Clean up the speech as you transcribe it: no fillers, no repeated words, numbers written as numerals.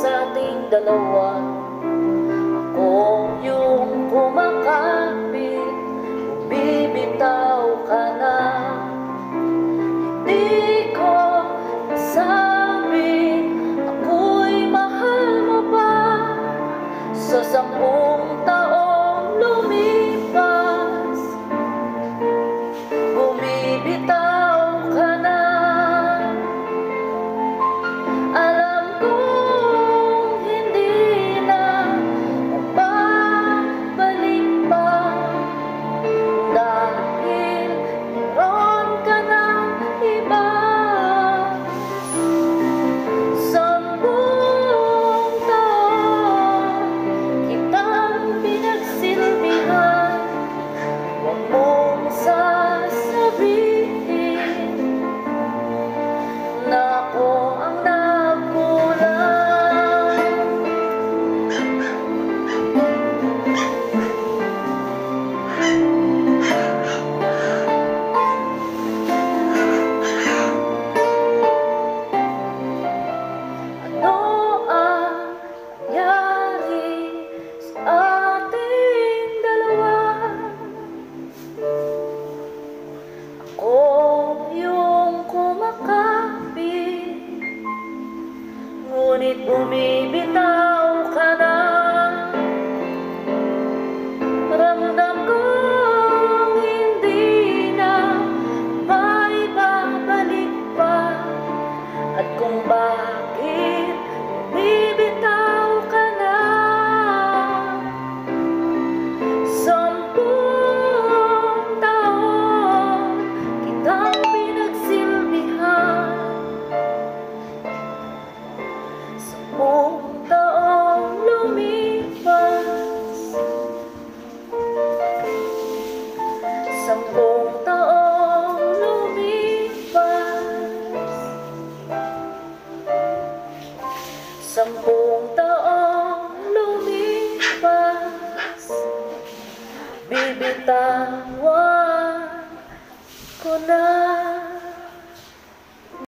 sa ating dalawa. Ako yung kumakapit, bibitaw ka na. Di ko masabi, ako'y mahal mo ba? Sa 10 taong lumipas, bumibitaw ka na. Alam kong hindi na magbabalik pa, dahil meron ka ng iba. 10 taon kitang pinagsilbihan, huwag mong sasabihin na ako ang nagkulang. Ano ang nangyari sa ating dalawa? Ako yung kumakapit, ngunit bumibitaw ka na. Ramdam kong hindi na maibabalik pa, at kung bakit bumibitaw ka na. 10 taon kitang pinagsilbihan, 10 taong lumipas, 10 taong lumipas, 10 taong lumipas, bibitawan ko na.